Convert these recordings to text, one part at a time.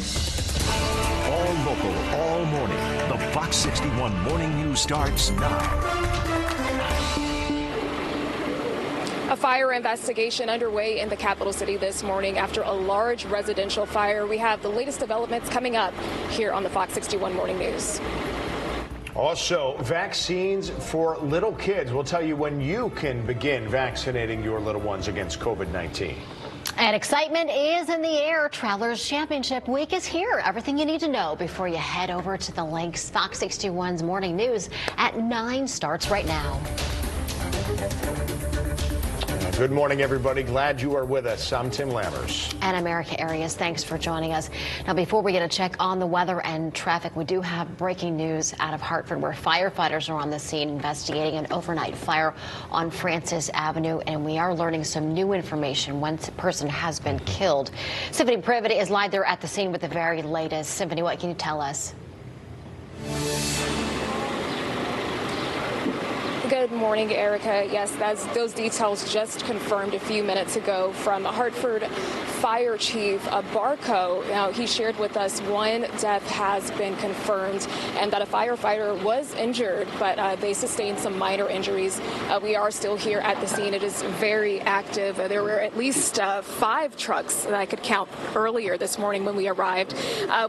All local, all morning. The Fox 61 Morning News starts now. A fire investigation underway in the capital city this morning after a large residential fire. We have the latest developments coming up here on the Fox 61 Morning News. Also, vaccines for little kids. We'll tell you when you can begin vaccinating your little ones against COVID-19. And excitement is in the air. Travelers Championship Week is here. Everything you need to know before you head over to the links. Fox 61's Morning News at 9 starts right now. Good morning, everybody. Glad you are with us. I'm Tim Lammers. And America Arias, thanks for joining us. Now, before we get a check on the weather and traffic, we do have breaking news out of Hartford where firefighters are on the scene investigating an overnight fire on Francis Avenue. And we are learning some new information. One person has been killed. Symphony Privet is live there at the scene with the very latest. Symphony, what can you tell us? Good morning, Erica. Yes, those details just confirmed a few minutes ago from Hartford Fire Chief Barco. Now, he shared with us one death has been confirmed and that a firefighter was injured, but they sustained some minor injuries. We are still here at the scene. It is very active. There were at least 5 trucks that I could count earlier this morning when we arrived.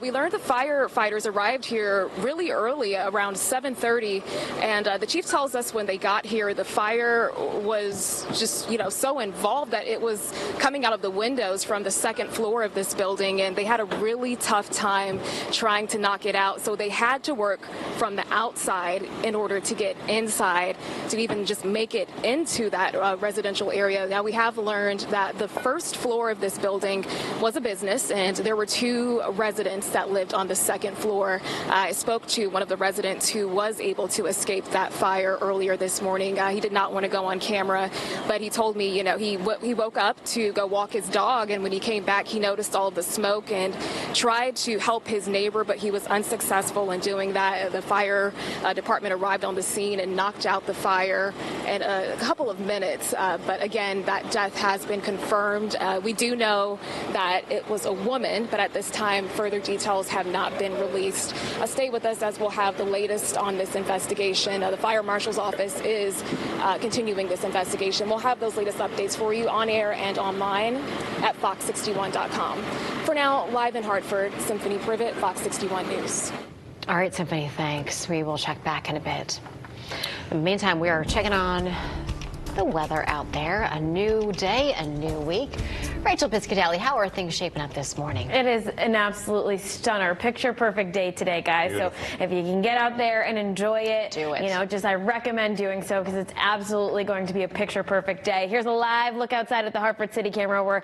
We learned the firefighters arrived here really early, around 7:30, and the chief tells us when they got here, the fire was just, so involved that it was coming out of the windows from the second floor of this building, and they had a really tough time trying to knock it out. So they had to work from the outside in order to get inside to even just make it into that residential area. Now, we have learned that the first floor of this building was a business, and there were 2 residents that lived on the second floor. I spoke to one of the residents who was able to escape that fire earlier this morning. He did not want to go on camera, but he told me, he woke up to go walk his dog, and when he came back, he noticed all of the smoke and tried to help his neighbor, but he was unsuccessful in doing that. The fire department arrived on the scene and knocked out the fire in a couple of minutes. But again, that death has been confirmed. We do know that it was a woman, but at this time, further details have not been released. Stay with us as we'll have the latest on this investigation. The fire marshal's office is continuing this investigation. We'll have those latest updates for you on air and online at fox61.com. For now, live in Hartford, Symphony Privet, Fox 61 News. All right, Symphony, thanks. We will check back in a bit. In the meantime, we are checking on the weather out there. A new day, a new week. Rachel Piscatelli, how are things shaping up this morning? It is an absolutely stunner, picture perfect day today, guys. Beautiful. So if you can get out there and enjoy it, do it. I recommend doing so because it's absolutely going to be a picture perfect day. Here's a live look outside at the Hartford City camera where,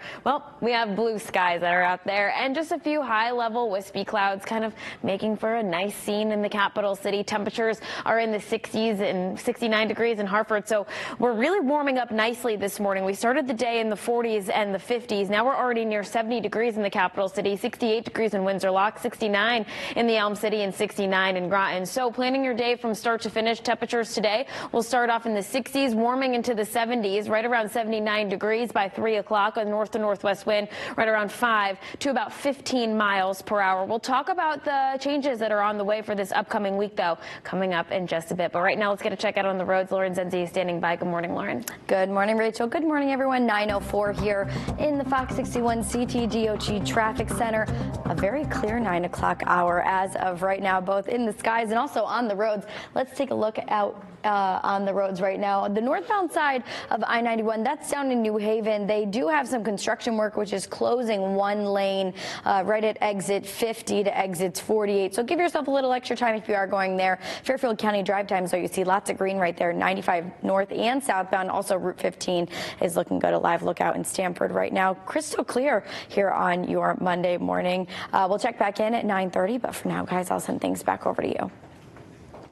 we have blue skies that are out there and just a few high level wispy clouds kind of making for a nice scene in the capital city. Temperatures are in the 60s and 69 degrees in Hartford. So we're really warming up nicely this morning. We started the day in the 40s and the 50s. Now we're already near 70 degrees in the capital city, 68 degrees in Windsor Lock, 69 in the Elm City, and 69 in Groton. So planning your day from start to finish, temperatures today will start off in the 60s, warming into the 70s, right around 79 degrees by 3 o'clock. A north to northwest wind right around 5 to about 15 miles per hour. We'll talk about the changes that are on the way for this upcoming week, though, coming up in just a bit. But right now, let's get a check out on the roads. Lauren Zenzi is standing by. Good morning, Lauren. Good morning, Rachel. Good morning, everyone. 9:04 here in the Fox 61 CTDOT Traffic Center. A very clear 9 o'clock hour as of right now, both in the skies and also on the roads. Let's take a look out on the roads right now. The northbound side of I-91, that's down in New Haven. They do have some construction work, which is closing one lane right at exit 50 to exit 48. So give yourself a little extra time if you are going there. Fairfield County drive times, though, you see lots of green right there. 95 north and southbound. Also, Route 15 is looking good. A live lookout in Stamford right now. Crystal clear here on your Monday morning. We'll check back in at 9:30. But for now, guys, I'll send things back over to you.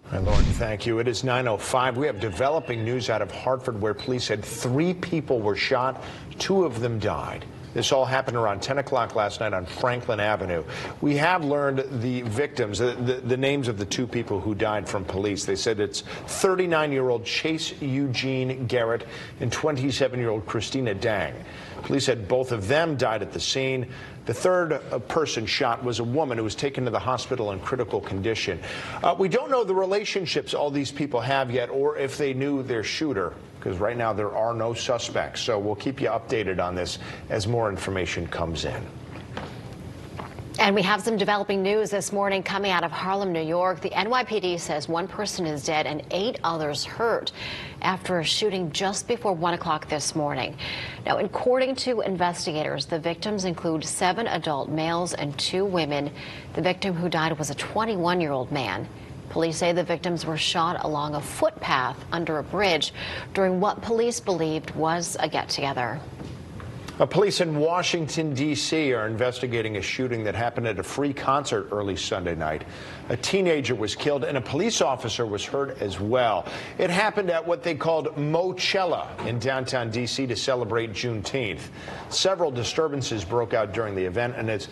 All right, Lauren, thank you. It is 9:05. We have developing news out of Hartford where police said 3 people were shot. 2 of them died. This all happened around 10 o'clock last night on Franklin Avenue. We have learned the victims, the names of the 2 people who died from police. They said it's 39-year-old Chase Eugene Garrett and 27-year-old Christina Dang. Police said both of them died at the scene. The third person shot was a woman who was taken to the hospital in critical condition. We don't know the relationships all these people have yet, or if they knew their shooter, because right now there are no suspects. So we'll keep you updated on this as more information comes in. And we have some developing news this morning coming out of Harlem, New York. The NYPD says one person is dead and 8 others hurt after a shooting just before 1 o'clock this morning. Now, according to investigators, the victims include 7 adult males and 2 women. The victim who died was a 21-year-old man. Police say the victims were shot along a footpath under a bridge during what police believed was a get-together. Police in Washington, D.C. are investigating a shooting that happened at a free concert early Sunday night. A teenager was killed and a police officer was hurt as well. It happened at what they called Mochella in downtown D.C. to celebrate Juneteenth. Several disturbances broke out during the event, and as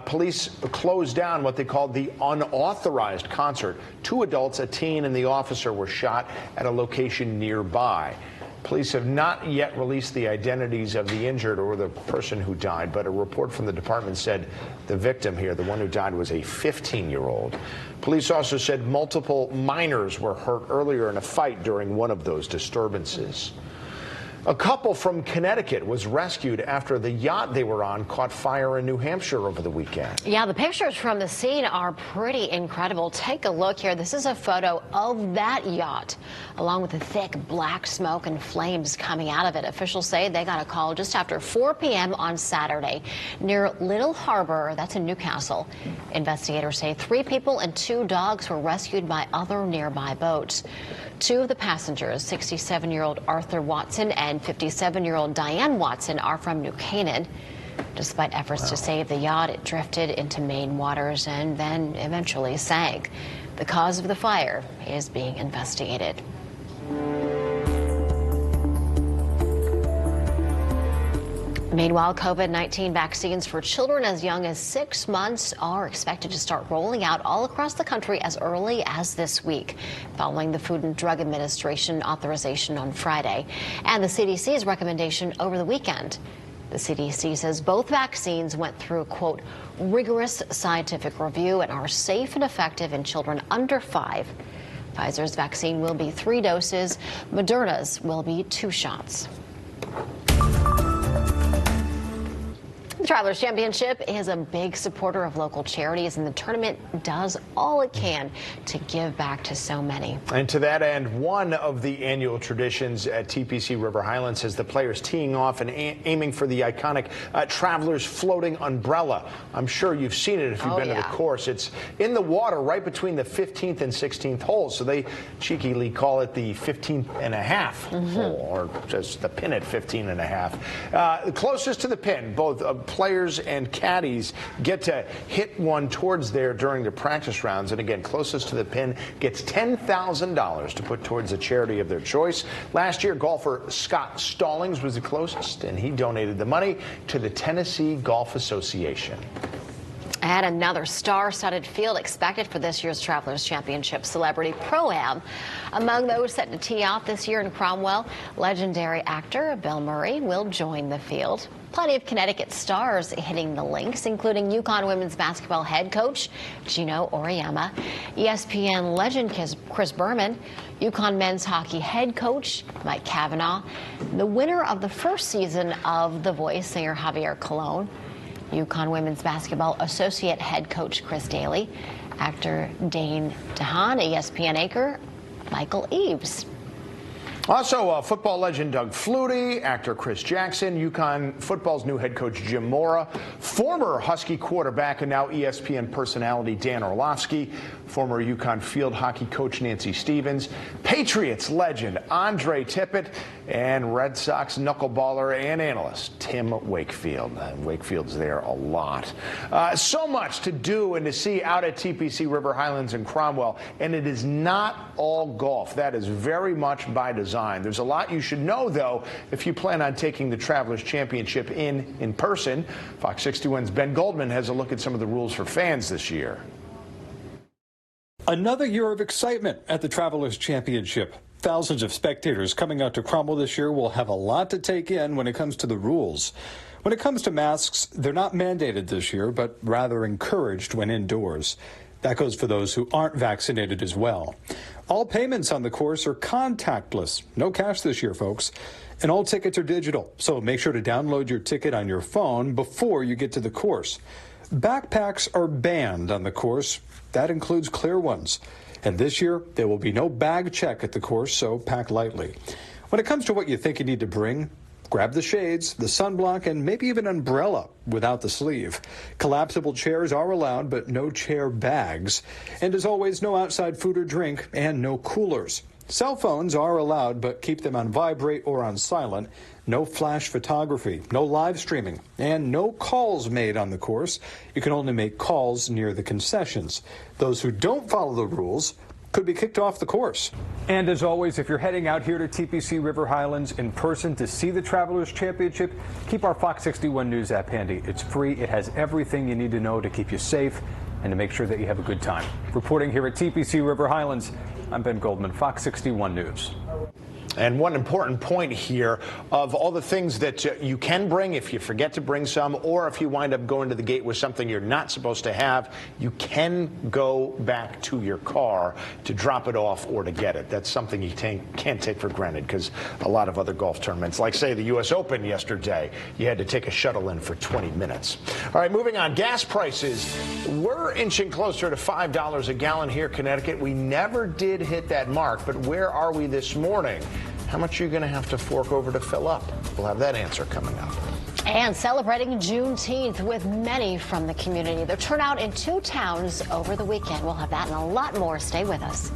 police closed down what they called the unauthorized concert, 2 adults, a teen, and the officer were shot at a location nearby. Police have not yet released the identities of the injured or the person who died, but a report from the department said the victim here, the one who died, was a 15-year-old. Police also said multiple minors were hurt earlier in a fight during one of those disturbances. A couple from Connecticut was rescued after the yacht they were on caught fire in New Hampshire over the weekend. Yeah, the pictures from the scene are pretty incredible. Take a look here. This is a photo of that yacht, along with the thick black smoke and flames coming out of it. Officials say they got a call just after 4 p.m. on Saturday near Little Harbor. That's in Newcastle. Investigators say 3 people and 2 dogs were rescued by other nearby boats. 2 of the passengers, 67-year-old Arthur Watson and 57-year-old Diane Watson, are from New Canaan. Despite efforts to save the yacht, it drifted into Maine waters and then eventually sank. The cause of the fire is being investigated. Meanwhile, COVID-19 vaccines for children as young as 6 months are expected to start rolling out all across the country as early as this week, following the Food and Drug Administration authorization on Friday and the CDC's recommendation over the weekend. The CDC says both vaccines went through, quote, rigorous scientific review and are safe and effective in children under 5. Pfizer's vaccine will be 3 doses. Moderna's will be 2 shots. The Travelers Championship is a big supporter of local charities, and the tournament does all it can to give back to so many. And to that end, one of the annual traditions at TPC River Highlands has the players teeing off and aiming for the iconic Travelers floating umbrella. I'm sure you've seen it if you've been to the course. It's in the water right between the 15th and 16th holes, so they cheekily call it the 15th and a half hole, or just the pin at 15 and a half. Closest to the pin, both players and caddies get to hit one towards there during the practice rounds. And again, closest to the pin gets $10,000 to put towards a charity of their choice. Last year, golfer Scott Stallings was the closest, and he donated the money to the Tennessee Golf Association. And another star-studded field expected for this year's Travelers Championship Celebrity Pro-Am. Among those set to tee off this year in Cromwell, legendary actor Bill Murray will join the field. Plenty of Connecticut stars hitting the links, including UConn women's basketball head coach Gino Auriemma, ESPN legend Chris Berman, UConn men's hockey head coach Mike Cavanaugh, the winner of the first season of The Voice, singer Javier Colon, UConn women's basketball associate head coach Chris Daly, actor Dane DeHaan, ESPN anchor Michael Eaves. Also, football legend Doug Flutie, actor Chris Jackson, UConn football's new head coach Jim Mora, former Husky quarterback and now ESPN personality Dan Orlovsky, former UConn field hockey coach Nancy Stevens, Patriots legend Andre Tippett, and Red Sox knuckleballer and analyst Tim Wakefield. Wakefield's there a lot. So much to do and to see out at TPC River Highlands in Cromwell, and it is not all golf. That is very much by design. There's a lot you should know, though, if you plan on taking the Travelers Championship in person. Fox 61's Ben Goldman has a look at some of the rules for fans this year. Another year of excitement at the Travelers Championship. Thousands of spectators coming out to Cromwell this year will have a lot to take in when it comes to the rules. When it comes to masks, they're not mandated this year, but rather encouraged when indoors. That goes for those who aren't vaccinated as well. All payments on the course are contactless. No cash this year, folks. And all tickets are digital, so make sure to download your ticket on your phone before you get to the course. Backpacks are banned on the course. That includes clear ones. And this year, there will be no bag check at the course, so pack lightly. When it comes to what you think you need to bring, grab the shades, the sunblock, and maybe even an umbrella without the sleeve. Collapsible chairs are allowed, but no chair bags. And as always, no outside food or drink and no coolers. Cell phones are allowed, but keep them on vibrate or on silent. No flash photography, no live streaming, and no calls made on the course. You can only make calls near the concessions. Those who don't follow the rules could be kicked off the course. And as always, if you're heading out here to TPC River Highlands in person to see the Travelers Championship, keep our Fox 61 News app handy. It's free. It has everything you need to know to keep you safe and to make sure that you have a good time. Reporting here at TPC River Highlands, I'm Ben Goldman, Fox 61 News. And one important point here of all the things that you can bring if you forget to bring some, or if you wind up going to the gate with something you're not supposed to have, you can go back to your car to drop it off or to get it. That's something you can't take for granted, because a lot of other golf tournaments, like say the U.S. Open yesterday, you had to take a shuttle in for 20 minutes. All right, moving on. Gas prices, we're inching closer to $5 a gallon here, Connecticut. We never did hit that mark, but where are we this morning? How much are you going to have to fork over to fill up? We'll have that answer coming up. And celebrating Juneteenth with many from the community. The turnout in 2 towns over the weekend. We'll have that and a lot more. Stay with us.